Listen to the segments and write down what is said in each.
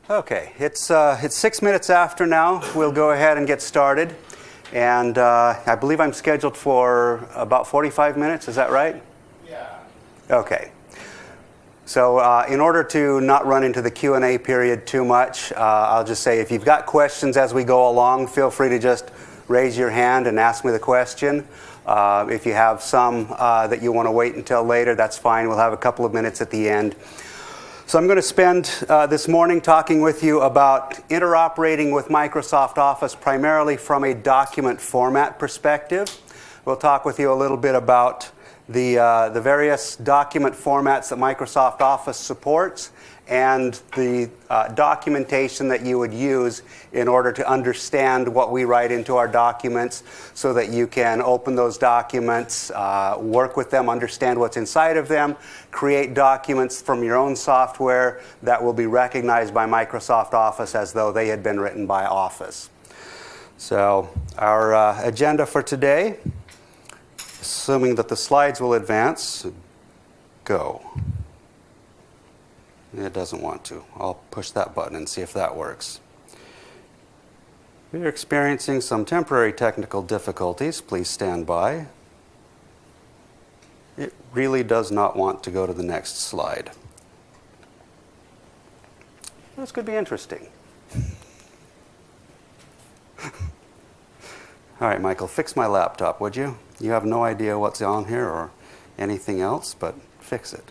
Okay, it's 6 minutes after now. We'll go ahead and get started. And I believe I'm scheduled for about 45 minutes. Is that right? Yeah. Okay. So in order to not run into the Q&A period too much, I'll just say if you've got questions as we go along, feel free to just raise your hand and ask me the question. If you have some that you want to wait until later, that's fine. We'll have a couple of minutes at the end. So I'm going to spend this morning talking with you about interoperating with Microsoft Office primarily from a document format perspective. We'll talk with you a little bit about the various document formats that Microsoft Office supports and the documentation that you would use in order to understand what we write into our documents so that you can open those documents, work with them, understand what's inside of them, create documents from your own software that will be recognized by Microsoft Office as though they had been written by Office. So our agenda for today, assuming that the slides will advance, go. It doesn't want to. I'll push that button and see if that works. We're experiencing some temporary technical difficulties. Please stand by. It really does not want to go to the next slide. This could be interesting. All right, Michael, fix my laptop, would you? You have no idea what's on here or anything else, but fix it.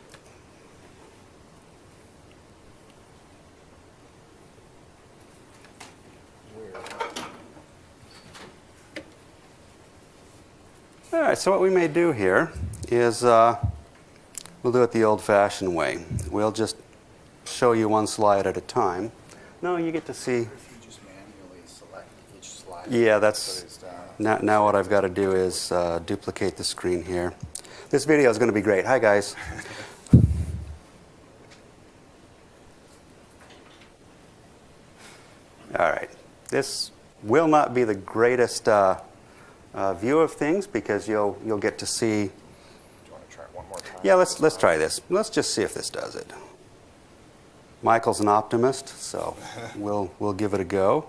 All right, so what we may do here is we'll do it the old-fashioned way. We'll just show you one slide at a time. No, you get to see. If you just manually select each slide. Yeah, that's now what I've got to do is duplicate the screen here. This video is going to be great. Hi, guys. All right. This will not be the greatest view of things because you'll get to see. Do you want to try it one more time? Yeah, let's try this. Let's just see if this does it. Michael's an optimist, so we'll give it a go.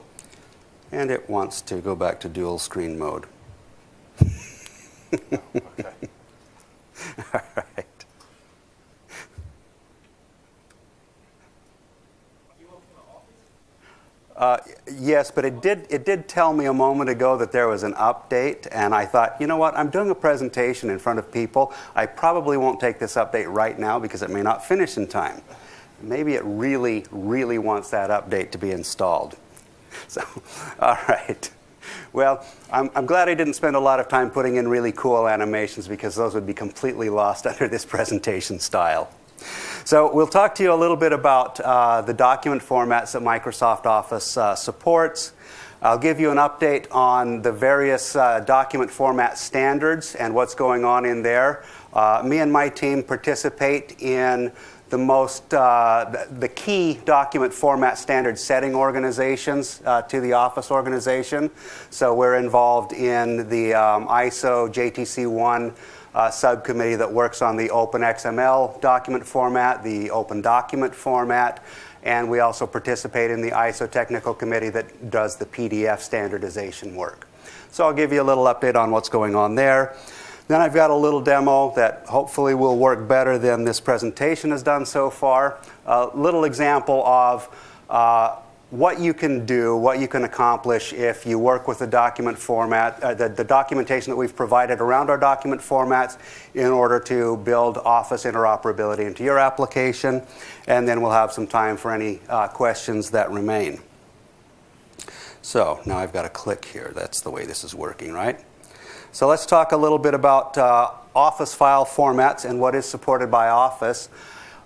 And it wants to go back to dual screen mode. Okay. All right. Yes, but it did tell me a moment ago that there was an update, and I thought, you know what, I'm doing a presentation in front of people. I probably won't take this update right now because it may not finish in time. Maybe it really, really wants that update to be installed. So, all right. Well, I'm glad I didn't spend a lot of time putting in really cool animations because those would be completely lost under this presentation style. So we'll talk to you a little bit about the document formats that Microsoft Office supports. I'll give you an update on the various document format standards and what's going on in there. Me and my team participate in the key document format standard setting organizations to the Office organization. So we're involved in the ISO JTC1 subcommittee that works on the Open XML document format, the Open Document format, and we also participate in the ISO technical committee that does the PDF standardization work. So I'll give you a little update on what's going on there. Then I've got a little demo that hopefully will work better than this presentation has done so far. A little example of what you can do, what you can accomplish if you work with the document format, the documentation that we've provided around our document formats in order to build Office interoperability into your application. And then we'll have some time for any questions that remain. So now I've got to click here. That's the way this is working, right? So let's talk a little bit about Office file formats and what is supported by Office.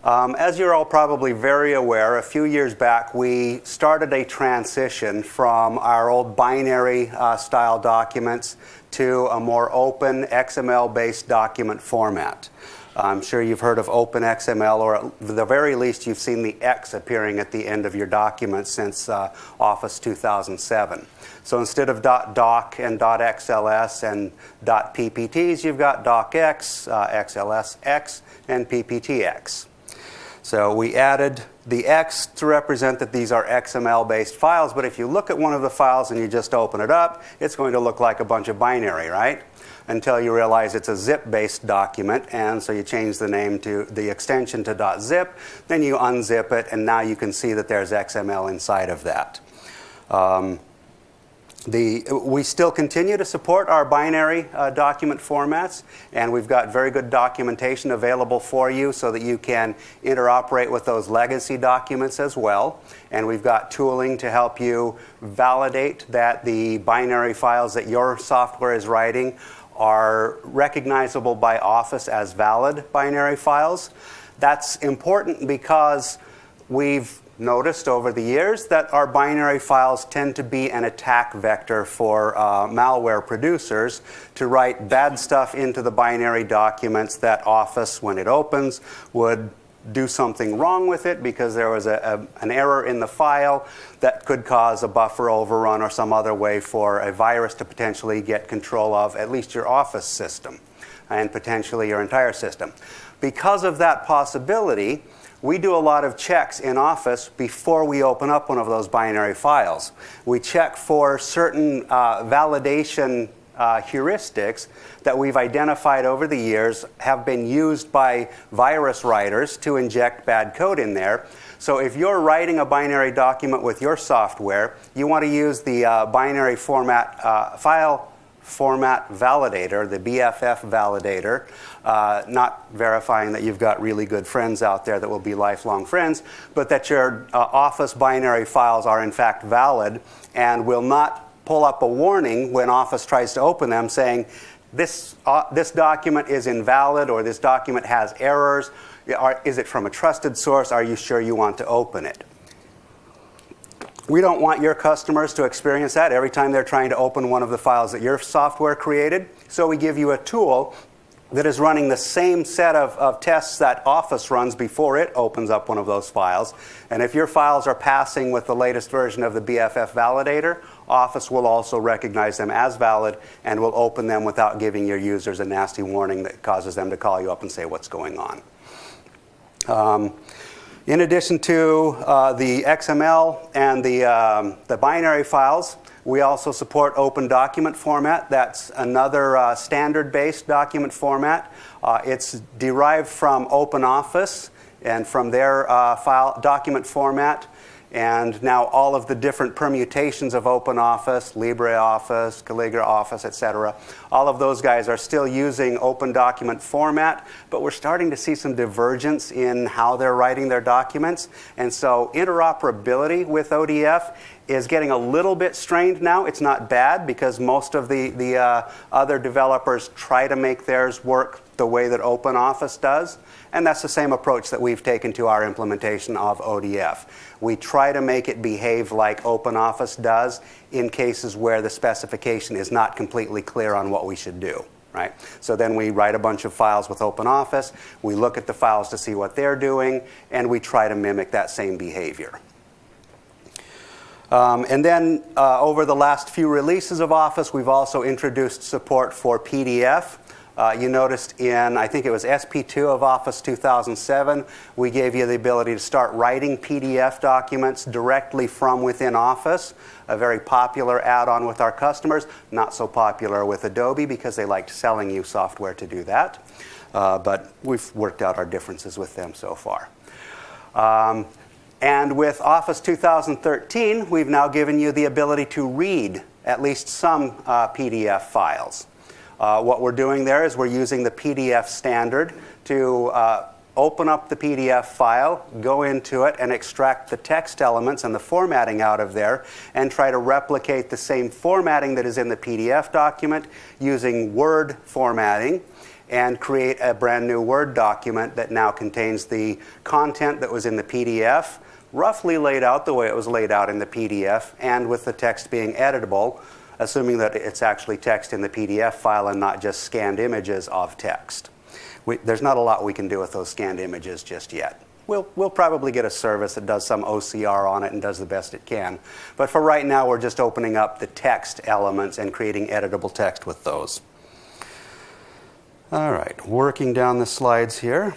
As you're all probably very aware, a few years back we started a transition from our old binary style documents to a more open XML-based document format. I'm sure you've heard of Open XML, or at the very least you've seen the X appearing at the end of your documents since Office 2007. So instead of .doc and .xls and .ppts, you've got docx, xlsx, and pptx. So we added the X to represent that these are XML-based files, but if you look at one of the files and you just open it up, it's going to look like a bunch of binary, right? Until you realize it's a zip-based document, and so you change the name to the extension to .zip, then you unzip it, and now you can see that there's XML inside of that. We still continue to support our binary document formats, and we've got very good documentation available for you so that you can interoperate with those legacy documents as well. And we've got tooling to help you validate that the binary files that your software is writing are recognizable by Office as valid binary files. That's important because we've noticed over the years that our binary files tend to be an attack vector for malware producers to write bad stuff into the binary documents that Office, when it opens, would do something wrong with it because there was an error in the file that could cause a buffer overrun or some other way for a virus to potentially get control of at least your Office system and potentially your entire system. Because of that possibility, we do a lot of checks in Office before we open up one of those binary files. We check for certain validation heuristics that we've identified over the years have been used by virus writers to inject bad code in there. So if you're writing a binary document with your software, you want to use the binary format file format validator, the BFF validator, not verifying that you've got really good friends out there that will be lifelong friends, but that your Office binary files are in fact valid and will not pull up a warning when Office tries to open them saying, this document is invalid or this document has errors. Is it from a trusted source? Are you sure you want to open it? We don't want your customers to experience that every time they're trying to open one of the files that your software created. So we give you a tool that is running the same set of tests that Office runs before it opens up one of those files. And if your files are passing with the latest version of the BFF validator, Office will also recognize them as valid and will open them without giving your users a nasty warning that causes them to call you up and say what's going on. In addition to the XML and the binary files, we also support open document format. That's another standard-based document format. It's derived from OpenOffice and from their file document format. And now all of the different permutations of OpenOffice, LibreOffice, CalligraOffice, etc., all of those guys are still using open document format, but we're starting to see some divergence in how they're writing their documents. And so interoperability with ODF is getting a little bit strained now. It's not bad because most of the other developers try to make theirs work the way that OpenOffice does. And that's the same approach that we've taken to our implementation of ODF. We try to make it behave like OpenOffice does in cases where the specification is not completely clear on what we should do. Right? So then we write a bunch of files with OpenOffice, we look at the files to see what they're doing, and we try to mimic that same behavior. And then over the last few releases of Office, we've also introduced support for PDF. You noticed in, I think it was SP2 of Office 2007, we gave you the ability to start writing PDF documents directly from within Office, a very popular add-on with our customers, not so popular with Adobe because they liked selling you software to do that. But we've worked out our differences with them so far. And with Office 2013, we've now given you the ability to read at least some PDF files. What we're doing there is we're using the PDF standard to open up the PDF file, go into it, and extract the text elements and the formatting out of there, and try to replicate the same formatting that is in the PDF document using Word formatting, and create a brand new Word document that now contains the content that was in the PDF, roughly laid out the way it was laid out in the PDF, and with the text being editable, assuming that it's actually text in the PDF file and not just scanned images of text. There's not a lot we can do with those scanned images just yet. We'll probably get a service that does some OCR on it and does the best it can. But for right now, we're just opening up the text elements and creating editable text with those. All right, working down the slides here.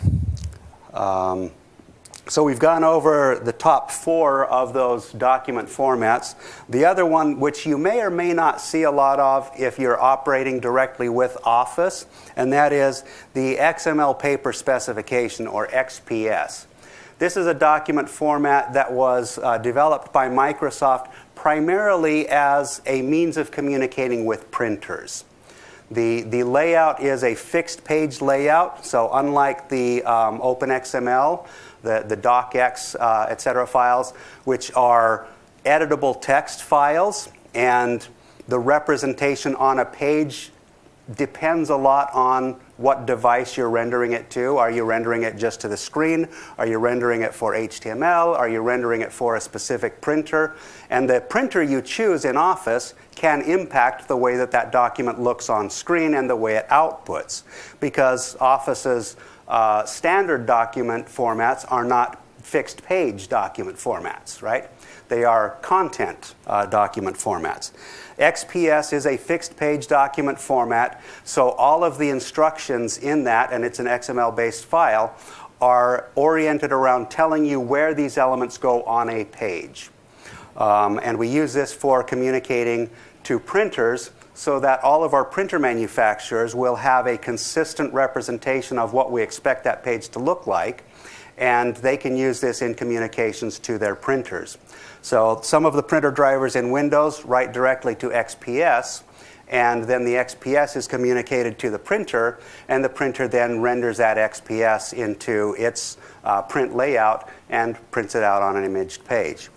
So we've gone over the top 4 of those document formats. The other one, which you may or may not see a lot of if you're operating directly with Office, and that is the XML paper specification, or XPS. This is a document format that was developed by Microsoft primarily as a means of communicating with printers. The layout is a fixed page layout, so unlike the OpenXML, the docx, etc. files, which are editable text files, and the representation on a page depends a lot on what device you're rendering it to. Are you rendering it just to the screen? Are you rendering it for HTML? Are you rendering it for a specific printer? And the printer you choose in Office can impact the way that that document looks on screen and the way it outputs, because Office's standard document formats are not fixed page document formats, right? They are content document formats. XPS is a fixed page document format, so all of the instructions in that, and it's an XML-based file, are oriented around telling you where these elements go on a page. And we use this for communicating to printers so that all of our printer manufacturers will have a consistent representation of what we expect that page to look like, and they can use this in communications to their printers. So some of the printer drivers in Windows write directly to XPS, and then the XPS is communicated to the printer, and the printer then renders that XPS into its print layout and prints it out on an imaged page.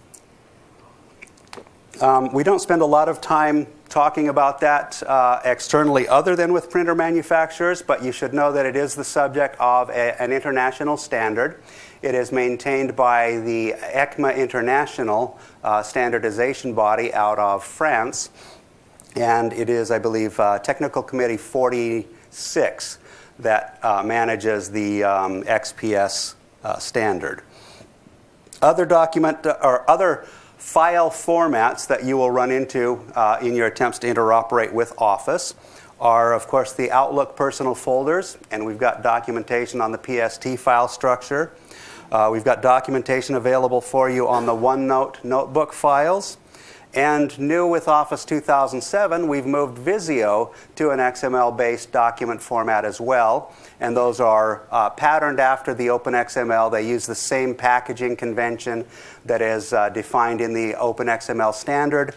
We don't spend a lot of time talking about that externally other than with printer manufacturers, but you should know that it is the subject of an international standard. It is maintained by the ECMA International standardization body out of France, and it is, I believe, Technical Committee 46 that manages the XPS standard. Other document or other file formats that you will run into in your attempts to interoperate with Office are, of course, the Outlook personal folders, and we've got documentation on the PST file structure. We've got documentation available for you on the OneNote notebook files. And new with Office 2007, we've moved Visio to an XML-based document format as well. And those are patterned after the OpenXML. They use the same packaging convention that is defined in the OpenXML standard.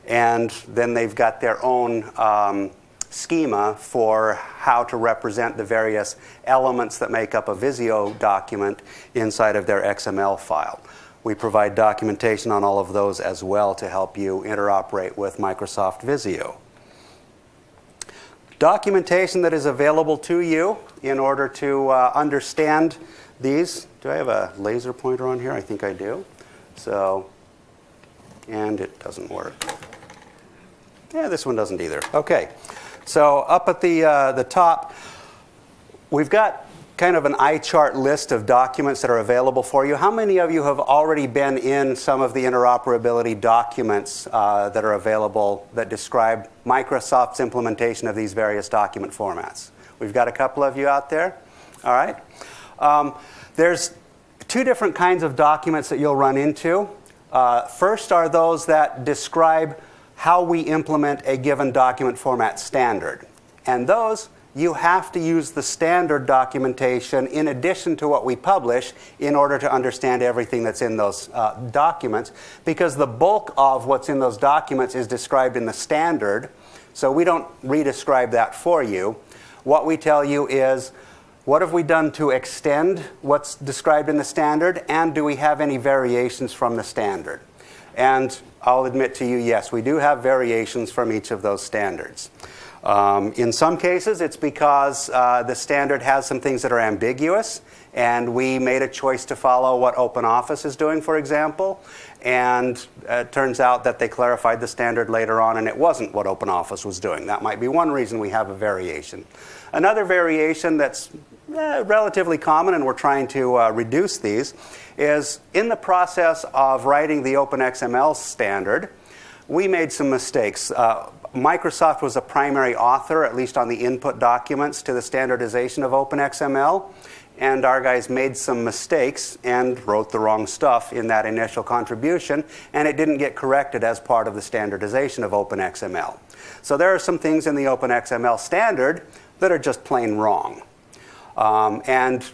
And then they've got their own schema for how to represent the various elements that make up a Visio document inside of their XML file. We provide documentation on all of those as well to help you interoperate with Microsoft Visio. Documentation that is available to you in order to understand these. Do I have a laser pointer on here? I think I do. So, and it doesn't work. Yeah, this one doesn't either. Okay. So up at the top, we've got kind of an eye chart list of documents that are available for you. How many of you have already been in some of the interoperability documents that are available that describe Microsoft's implementation of these various document formats? We've got a couple of you out there. All right. There's two different kinds of documents that you'll run into. First are those that describe how we implement a given document format standard. And those, you have to use the standard documentation in addition to what we publish in order to understand everything that's in those documents, because the bulk of what's in those documents is described in the standard, so we don't re-describe that for you. What we tell you is, what have we done to extend what's described in the standard, and do we have any variations from the standard? And I'll admit to you, yes, we do have variations from each of those standards. In some cases, it's because the standard has some things that are ambiguous, and we made a choice to follow what OpenOffice is doing, for example, and it turns out that they clarified the standard later on, and it wasn't what OpenOffice was doing. That might be one reason we have a variation. Another variation that's relatively common, and we're trying to reduce these, is in the process of writing the OpenXML standard, we made some mistakes. Microsoft was a primary author, at least on the input documents to the standardization of OpenXML, and our guys made some mistakes and wrote the wrong stuff in that initial contribution, and it didn't get corrected as part of the standardization of OpenXML. So there are some things in the OpenXML standard that are just plain wrong. And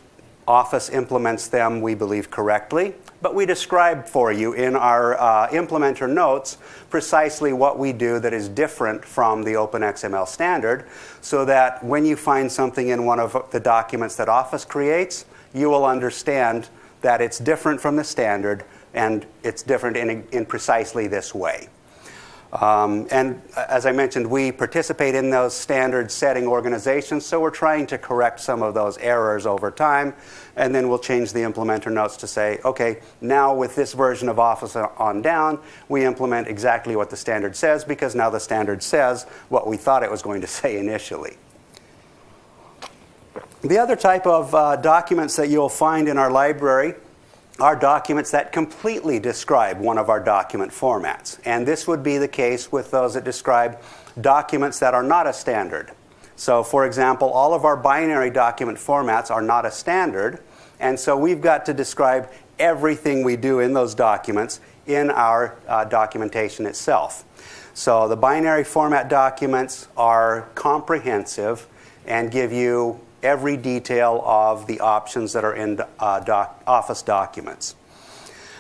Office implements them, we believe, correctly. But we describe for you in our implementer notes precisely what we do that is different from the OpenXML standard, so that when you find something in one of the documents that Office creates, you will understand that it's different from the standard, and it's different in precisely this way. And as I mentioned, we participate in those standard setting organizations, so we're trying to correct some of those errors over time, and then we'll change the implementer notes to say, okay, now with this version of Office on down, we implement exactly what the standard says, because now the standard says what we thought it was going to say initially. The other type of documents that you'll find in our library are documents that completely describe one of our document formats. And this would be the case with those that describe documents that are not a standard. So for example, all of our binary document formats are not a standard, and so we've got to describe everything we do in those documents in our documentation itself. So the binary format documents are comprehensive and give you every detail of the options that are in Office documents.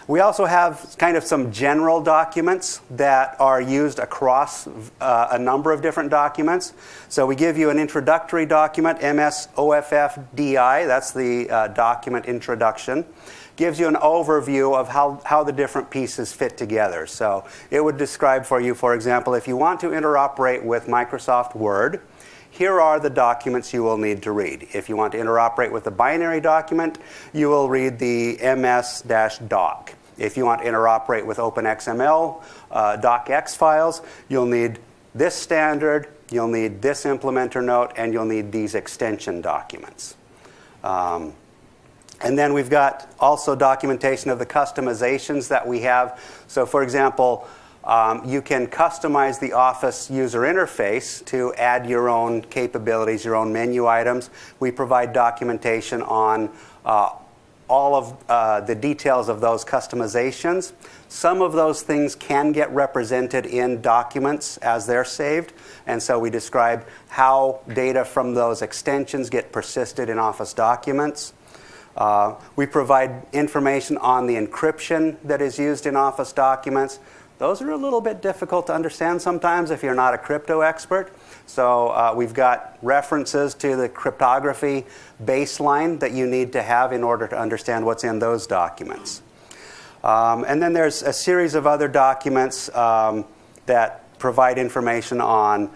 We also have kind of some general documents that are used across a number of different documents. So we give you an introductory document, MS-OFF-DI, that's the document introduction. Gives you an overview of how the different pieces fit together. So it would describe for you, for example, if you want to interoperate with Microsoft Word, here are the documents you will need to read. If you want to interoperate with a binary document, you will read the ms-doc. If you want to interoperate with OpenXML docx files, you'll need this standard, you'll need this implementer note, and you'll need these extension documents. And then we've got also documentation of the customizations that we have. So for example, you can customize the Office user interface to add your own capabilities, your own menu items. We provide documentation on all of the details of those customizations. Some of those things can get represented in documents as they're saved, and so we describe how data from those extensions get persisted in Office documents. We provide information on the encryption that is used in Office documents. Those are a little bit difficult to understand sometimes if you're not a crypto expert. So we've got references to the cryptography baseline that you need to have in order to understand what's in those documents. And then there's a series of other documents that provide information on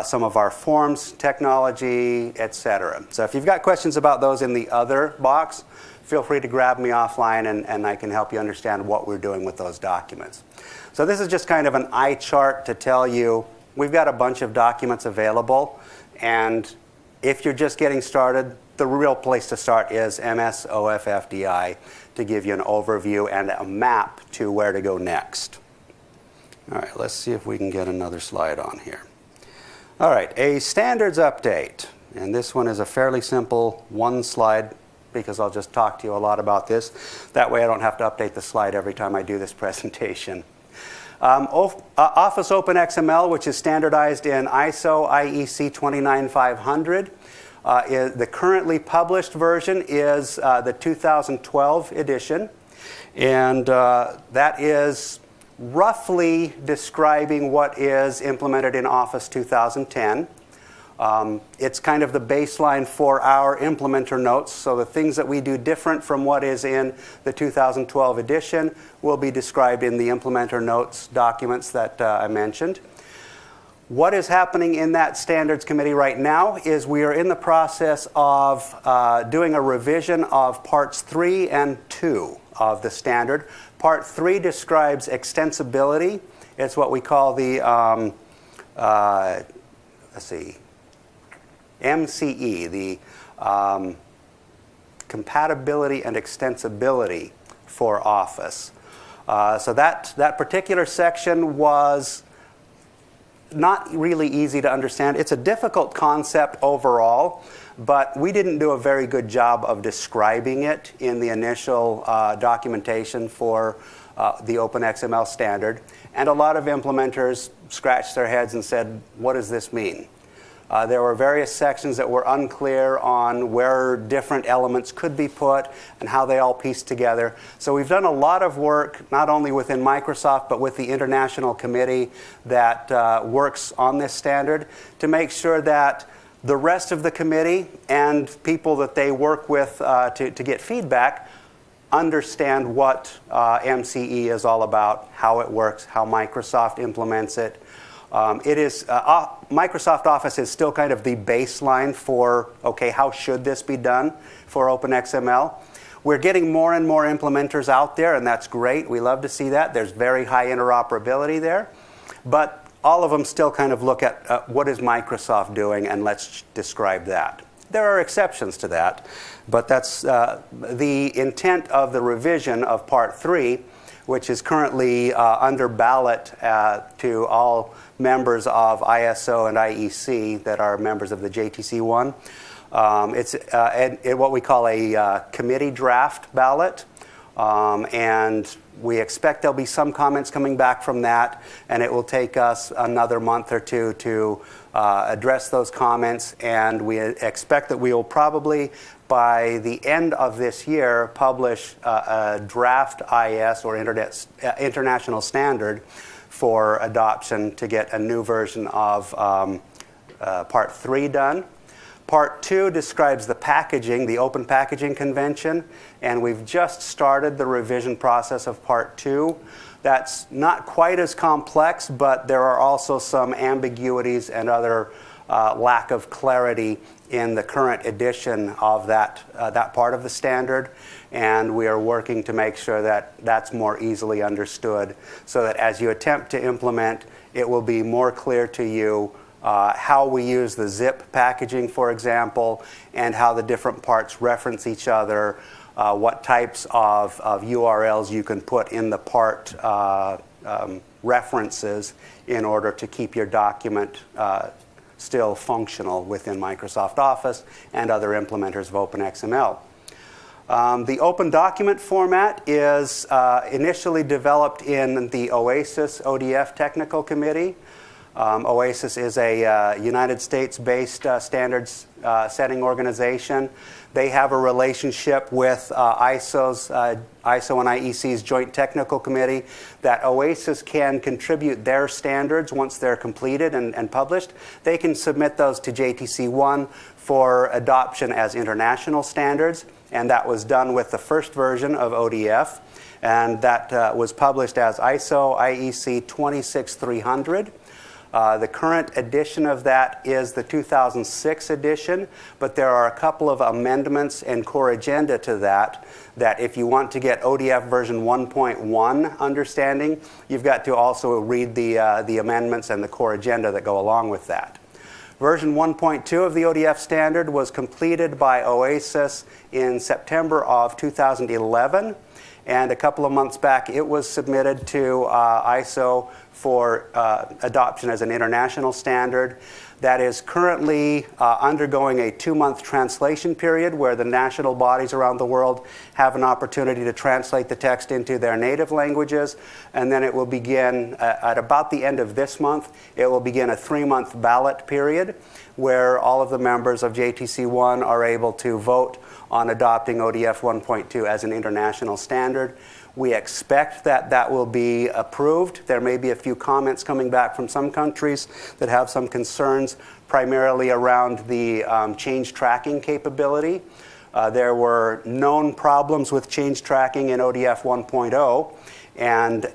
some of our forms, technology, etc. So if you've got questions about those in the other box, feel free to grab me offline and I can help you understand what we're doing with those documents. So this is just kind of an eye chart to tell you we've got a bunch of documents available, and if you're just getting started, the real place to start is MS-OFF-DI to give you an overview and a map to where to go next. All right, let's see if we can get another slide on here. All right, a standards update, and this one is a fairly simple one slide because I'll just talk to you a lot about this. That way I don't have to update the slide every time I do this presentation. Office OpenXML, which is standardized in ISO IEC 29500. The currently published version is the 2012 edition, and that is roughly describing what is implemented in Office 2010. It's kind of the baseline for our implementer notes, so the things that we do different from what is in the 2012 edition will be described in the implementer notes documents that I mentioned. What is happening in that standards committee right now is we are in the process of doing a revision of parts 3 and 2 of the standard. Part 3 describes extensibility. It's what we call the, MCE, the compatibility and extensibility for Office. So that particular section was not really easy to understand. It's a difficult concept overall, but we didn't do a very good job of describing it in the initial documentation for the OpenXML standard. And a lot of implementers scratched their heads and said, what does this mean? There were various sections that were unclear on where different elements could be put and how they all piece together. So we've done a lot of work, not only within Microsoft, but with the international committee that works on this standard to make sure that the rest of the committee and people that they work with to get feedback understand what MCE is all about, how it works, how Microsoft implements it. Microsoft Office is still kind of the baseline for, okay, how should this be done for OpenXML? We're getting more and more implementers out there, and that's great. We love to see that. There's very high interoperability there. But all of them still kind of look at what is Microsoft doing, and let's describe that. There are exceptions to that, but that's the intent of the revision of Part 3, which is currently under ballot to all members of ISO and IEC that are members of the JTC1. It's what we call a committee draft ballot, and we expect there'll be some comments coming back from that, and it will take us another month or two to address those comments, and we expect that we will probably, by the end of this year, publish a draft IS or international standard for adoption to get a new version of Part 3 done. Part 2 describes the packaging, the Open Packaging Convention, and we've just started the revision process of Part 2. That's not quite as complex, but there are also some ambiguities and other lack of clarity in the current edition of that part of the standard, and we are working to make sure that that's more easily understood so that as you attempt to implement, it will be more clear to you how we use the zip packaging, for example, and how the different parts reference each other, what types of URLs you can put in the part references in order to keep your document still functional within Microsoft Office and other implementers of OpenXML. The Open Document format is initially developed in the OASIS ODF Technical Committee. OASIS is a United States-based standards setting organization. They have a relationship with ISO and IEC's Joint Technical Committee that OASIS can contribute their standards once they're completed and published. They can submit those to JTC1 for adoption as international standards, and that was done with the first version of ODF, and that was published as ISO IEC 26300. The current edition of that is the 2006 edition, but there are a couple of amendments and core agenda to that if you want to get ODF version 1.1 understanding, you've got to also read the amendments and the core agenda that go along with that. Version 1.2 of the ODF standard was completed by OASIS in September of 2011. And a couple of months back, it was submitted to ISO for adoption as an international standard. That is currently undergoing a 2-month translation period where the national bodies around the world have an opportunity to translate the text into their native languages. And then it will begin, at about the end of this month, it will begin a 3-month ballot period where all of the members of JTC1 are able to vote on adopting ODF 1.2 as an international standard. We expect that that will be approved. There may be a few comments coming back from some countries that have some concerns, primarily around the change tracking capability. There were known problems with change tracking in ODF 1.0, and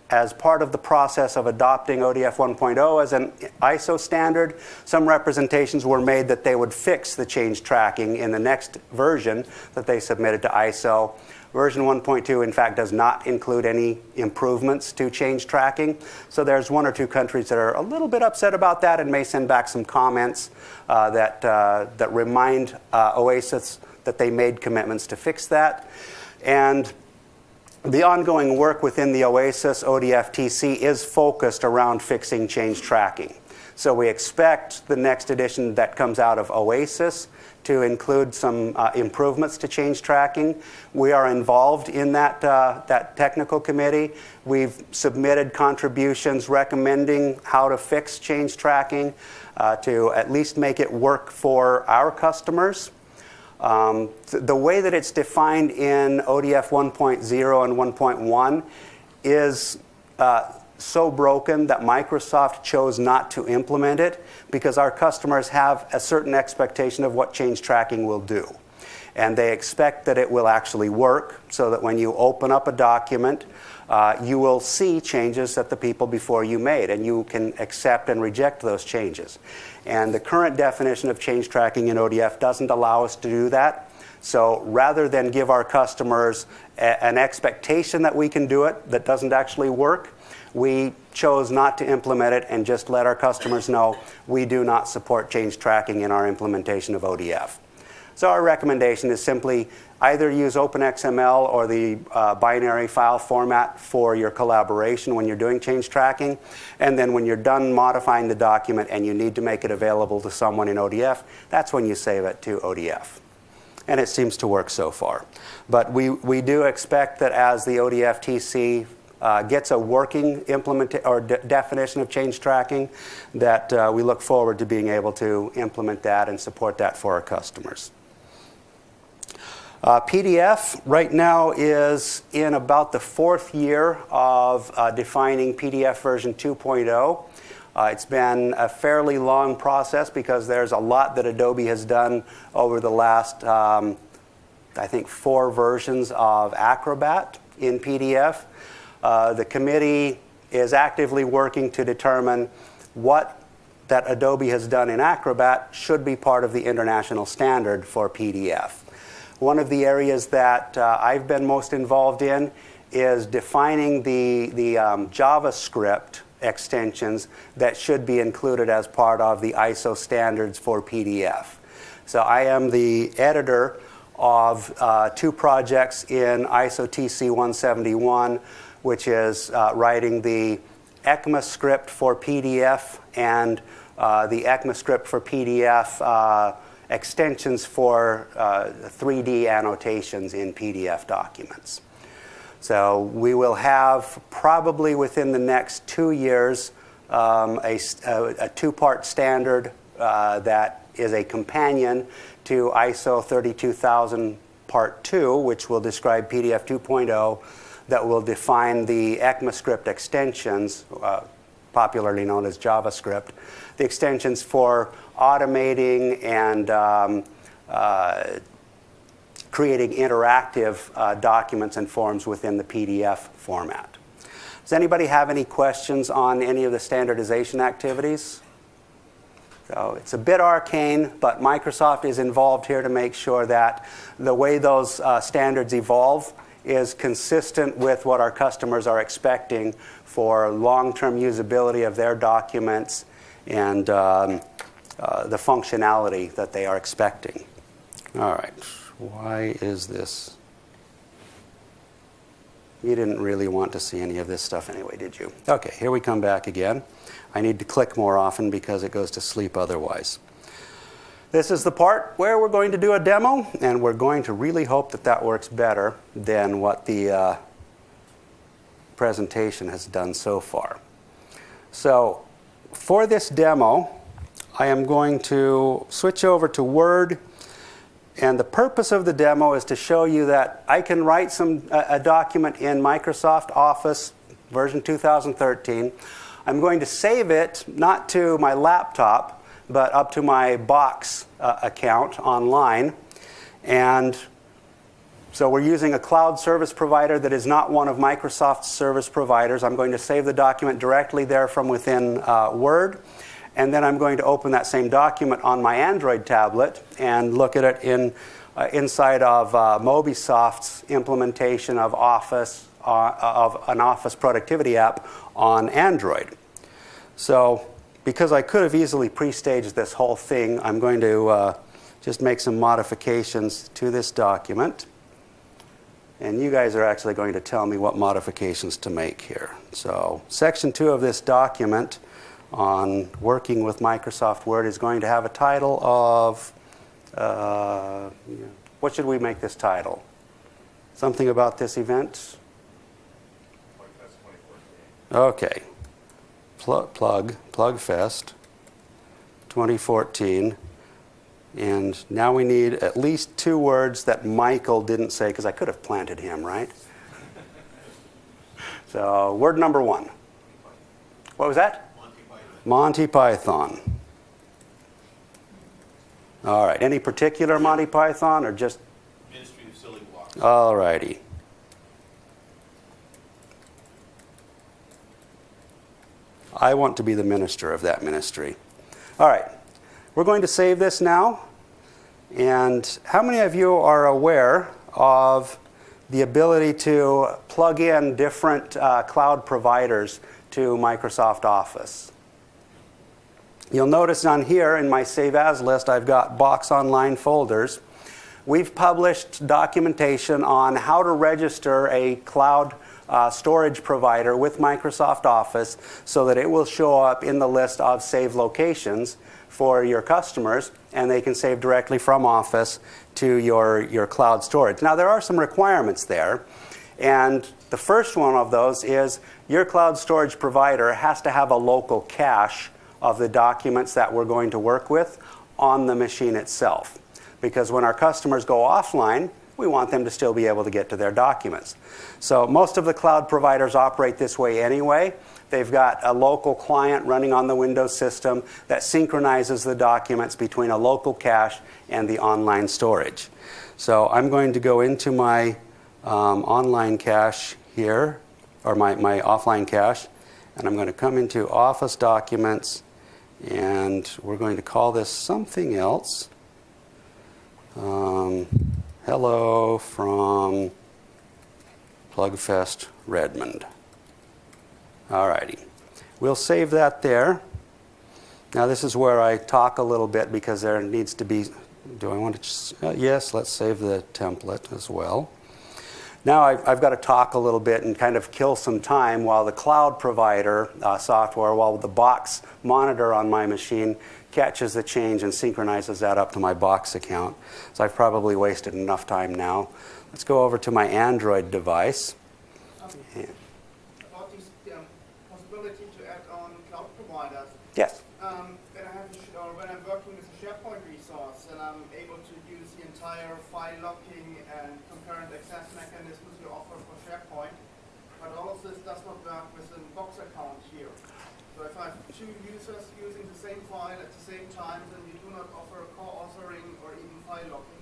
as part of the process of adopting ODF 1.0 as an ISO standard, some representations were made that they would fix the change tracking in the next version that they submitted to ISO. Version 1.2, in fact, does not include any improvements to change tracking. So there's 1 or 2 countries that are a little bit upset about that and may send back some comments that remind OASIS that they made commitments to fix that. And the ongoing work within the OASIS ODF TC is focused around fixing change tracking. So we expect the next edition that comes out of Oasis to include some improvements to change tracking. We are involved in that technical committee. We've submitted contributions recommending how to fix change tracking to at least make it work for our customers. The way that it's defined in ODF 1.0 and 1.1 is so broken that Microsoft chose not to implement it because our customers have a certain expectation of what change tracking will do. And they expect that it will actually work so that when you open up a document, you will see changes that the people before you made, and you can accept and reject those changes. And the current definition of change tracking in ODF doesn't allow us to do that. So rather than give our customers an expectation that we can do it that doesn't actually work, we chose not to implement it and just let our customers know we do not support change tracking in our implementation of ODF. So our recommendation is simply either use OpenXML or the binary file format for your collaboration when you're doing change tracking. And then when you're done modifying the document and you need to make it available to someone in ODF, that's when you save it to ODF. And it seems to work so far. But we do expect that as the ODF TC gets a working definition of change tracking, that we look forward to being able to implement that and support that for our customers. PDF right now is in about the 4th year of defining PDF version 2.0. It's been a fairly long process because there's a lot that Adobe has done over the last, I think, 4 versions of Acrobat in PDF. The committee is actively working to determine what that Adobe has done in Acrobat should be part of the international standard for PDF. One of the areas that I've been most involved in is defining the JavaScript extensions that should be included as part of the ISO standards for PDF. So I am the editor of 2 projects in ISO TC 171, which is writing the ECMAScript for PDF and the ECMAScript for PDF extensions for 3D annotations in PDF documents. So we will have probably within the next 2 years a 2-part standard that is a companion to ISO 32000 Part 2, which will describe PDF 2.0, that will define the ECMAScript extensions, popularly known as JavaScript, the extensions for automating and creating interactive documents and forms within the PDF format. Does anybody have any questions on any of the standardization activities? So it's a bit arcane, but Microsoft is involved here to make sure that the way those standards evolve is consistent with what our customers are expecting for long-term usability of their documents and the functionality that they are expecting. All right, why is this? You didn't really want to see any of this stuff anyway, did you? Okay, here we come back again. I need to click more often because it goes to sleep otherwise. This is the part where we're going to do a demo, and we're going to really hope that that works better than what the presentation has done so far. So for this demo, I am going to switch over to Word, and the purpose of the demo is to show you that I can write a document in Microsoft Office version 2013. I'm going to save it not to my laptop, but up to my Box account online. And so we're using a cloud service provider that is not one of Microsoft's service providers. I'm going to save the document directly there from within Word. And then I'm going to open that same document on my Android tablet and look at it inside of Mobisoft's implementation of Office, of an Office productivity app on Android. So because I could have easily pre-staged this whole thing, I'm going to just make some modifications to this document. And you guys are actually going to tell me what modifications to make here. So section 2 of this document, on working with Microsoft Word is going to have a title of, what should we make this title? Something about this event? Okay. Plugfest 2014. And now we need at least 2 words that Michael didn't say, because I could have planted him, right? So, word number 1. What was that? Monty Python. All right. Any particular Monty Python or just? Ministry of Silly Walks. All righty. I want to be the minister of that ministry. All right. We're going to save this now. And how many of you are aware of the ability to plug in different cloud providers to Microsoft Office? You'll notice on here in my Save As list, I've got Box Online folders. We've published documentation on how to register a cloud storage provider with Microsoft Office so that it will show up in the list of save locations for your customers, and they can save directly from Office to your cloud storage. Now, there are some requirements there, and the first one of those is your cloud storage provider has to have a local cache of the documents that we're going to work with on the machine itself. Because when our customers go offline, we want them to still be able to get to their documents. So most of the cloud providers operate this way anyway. They've got a local client running on the Windows system that synchronizes the documents between a local cache and the online storage. So I'm going to go into my online cache here, or my offline cache, and I'm going to come into Office Documents, and we're going to call this something else. Hello from Plugfest Redmond. Alrighty. We'll save that there. Now this is where I talk a little bit because there needs to be, do I want to, yes, let's save the template as well. Now I've got to talk a little bit and kind of kill some time while the cloud provider software, while the Box monitor on my machine catches the change and synchronizes that up to my Box account. So I've probably wasted enough time now. Let's go over to my Android device. About this possibility to add on cloud providers. Yes. When I'm working with a SharePoint resource and I'm able to use the entire file locking and concurrent access mechanisms you offer for SharePoint, but all of this does not work with a Box account here. So if I have 2 users using the same file at the same time, then we do not offer co-authoring or even file locking.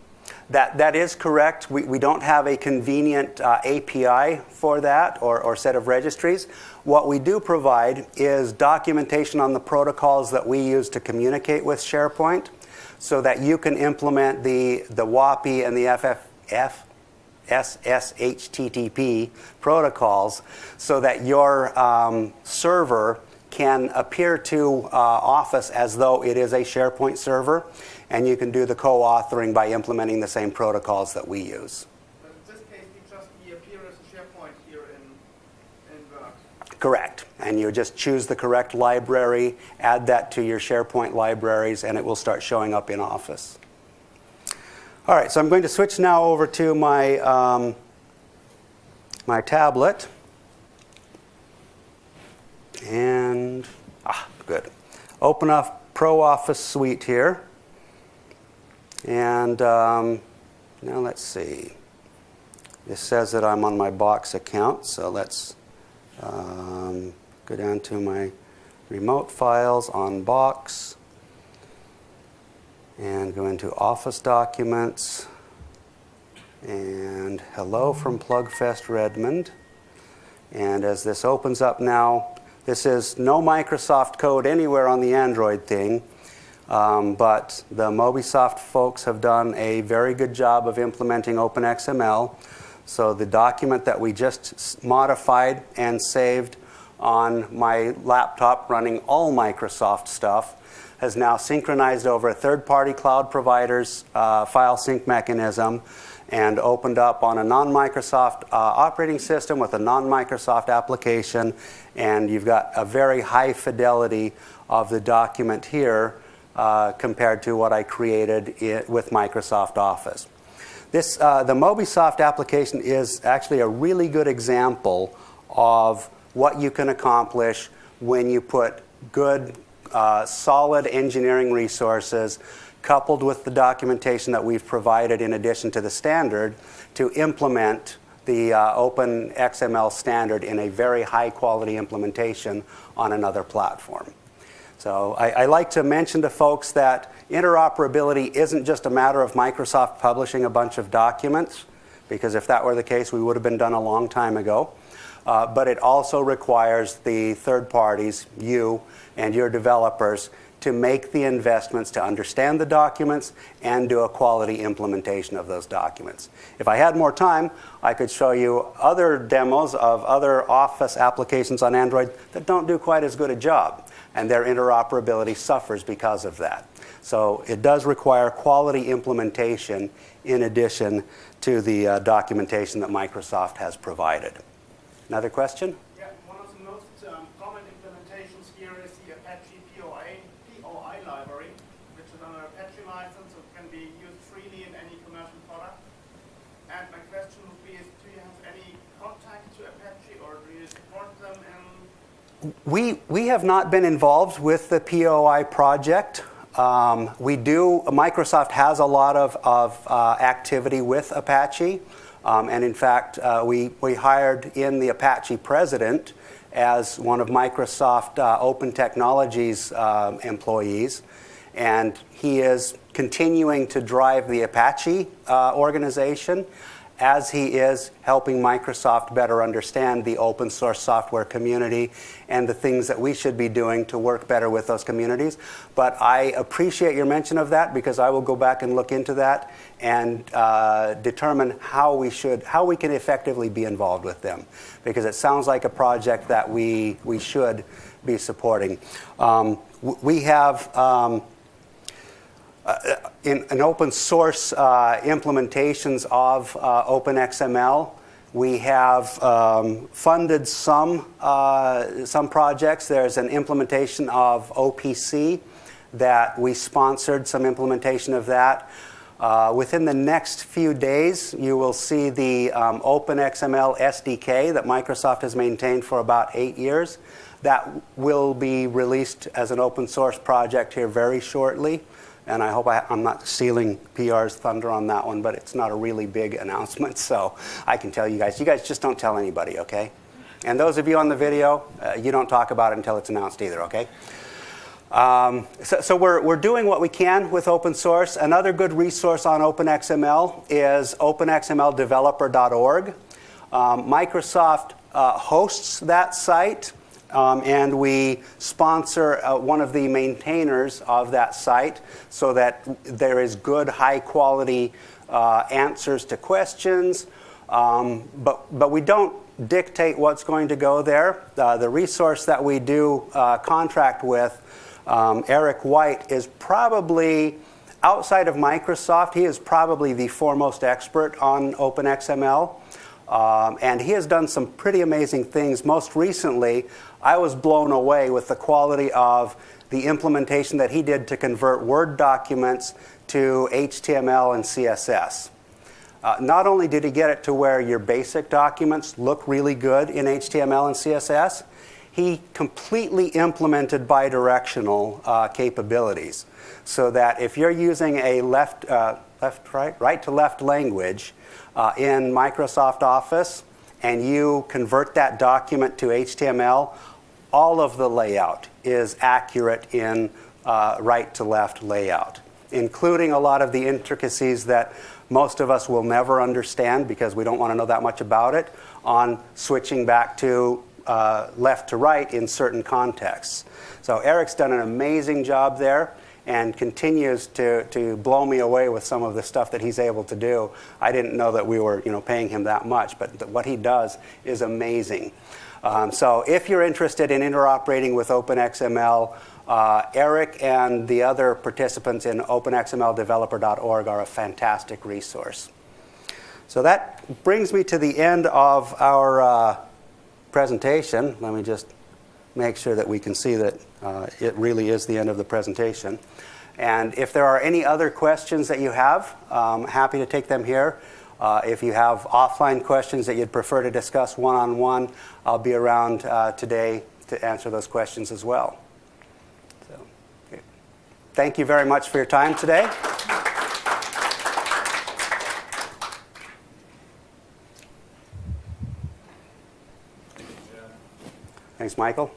That is correct. We don't have a convenient API for that or set of registries. What we do provide is documentation on the protocols that we use to communicate with SharePoint so that you can implement the WAPI and the SSHTTP protocols so that your server can appear to Office as though it is a SharePoint server, and you can do the co-authoring by implementing the same protocols that we use. But in this case, we appear as a SharePoint here in Word. Correct. And you just choose the correct library, add that to your SharePoint libraries, and it will start showing up in Office. All right, so I'm going to switch now over to my, my tablet. And, good. Open up Pro Office Suite here. And now let's see. This says that I'm on my Box account, so let's go down to my remote files on Box and go into Office Documents and hello from Plugfest Redmond. And as this opens up now, this is no Microsoft code anywhere on the Android thing, but the Mobisoft folks have done a very good job of implementing OpenXML. So the document that we just modified and saved on my laptop running all Microsoft stuff has now synchronized over a third-party cloud provider's file sync mechanism and opened up on a non-Microsoft operating system with a non-Microsoft application, and you've got a very high fidelity of the document here compared to what I created with Microsoft Office. The Mobisoft application is actually a really good example of what you can accomplish when you put good, solid engineering resources coupled with the documentation that we've provided in addition to the standard to implement the Open XML standard in a very high quality implementation on another platform. So I like to mention to folks that interoperability isn't just a matter of Microsoft publishing a bunch of documents, because if that were the case, we would have been done a long time ago. But it also requires the third parties, you and your developers, to make the investments to understand the documents and do a quality implementation of those documents. If I had more time, I could show you other demos of other Office applications on Android that don't do quite as good a job, and their interoperability suffers because of that. So it does require quality implementation in addition to the documentation that Microsoft has provided. Another question? Yeah, one of the most common implementations here is the Apache POI library, which is on an Apache license, so it can be used freely in any commercial product. And my question would be, do you have any contact to Apache, or do you support them in? We have not been involved with the POI project. Microsoft has a lot of activity with Apache. And in fact, we hired in the Apache president as one of Microsoft Open Technologies employees. And he is continuing to drive the Apache organization as he is helping Microsoft better understand the open source software community and the things that we should be doing to work better with those communities. But I appreciate your mention of that, because I will go back and look into that and determine how we can effectively be involved with them, because it sounds like a project that we should be supporting. We have in open source implementations of OpenXML, we have funded some projects. There's an implementation of OPC that we sponsored some implementation of that. Within the next few days, you will see the OpenXML SDK that Microsoft has maintained for about 8 years. That will be released as an open source project here very shortly. And I hope I'm not stealing PR's thunder on that one, but it's not a really big announcement, so I can tell you guys. You guys just don't tell anybody, okay? And those of you on the video, you don't talk about it until it's announced either, okay? So we're doing what we can with open source. Another good resource on OpenXML is openxmldeveloper.org. Microsoft hosts that site. And we sponsor one of the maintainers of that site so that there is good, high-quality answers to questions. But we don't dictate what's going to go there. The resource that we do contract with, Eric White, is probably, outside of Microsoft, he is probably the foremost expert on OpenXML. And he has done some pretty amazing things. Most recently, I was blown away with the quality of the implementation that he did to convert Word documents to HTML and CSS. Not only did he get it to where your basic documents look really good in HTML and CSS, he completely implemented bidirectional capabilities, so that if you're using a right-to-left language in Microsoft Office and you convert that document to HTML, all of the layout is accurate in right-to-left layout, including a lot of the intricacies that most of us will never understand because we don't want to know that much about it, on switching back to left to right in certain contexts. So Eric's done an amazing job there and continues to blow me away with some of the stuff that he's able to do. I didn't know that we were paying him that much, but what he does is amazing. So if you're interested in interoperating with OpenXML, Eric and the other participants in openxmldeveloper.org are a fantastic resource. So that brings me to the end of our presentation. Let me just make sure that we can see that it really is the end of the presentation. And if there are any other questions that you have, happy to take them here. If you have offline questions that you'd prefer to discuss one-on-one, I'll be around today to answer those questions as well. So, okay. Thank you very much for your time today. Thanks, Michael.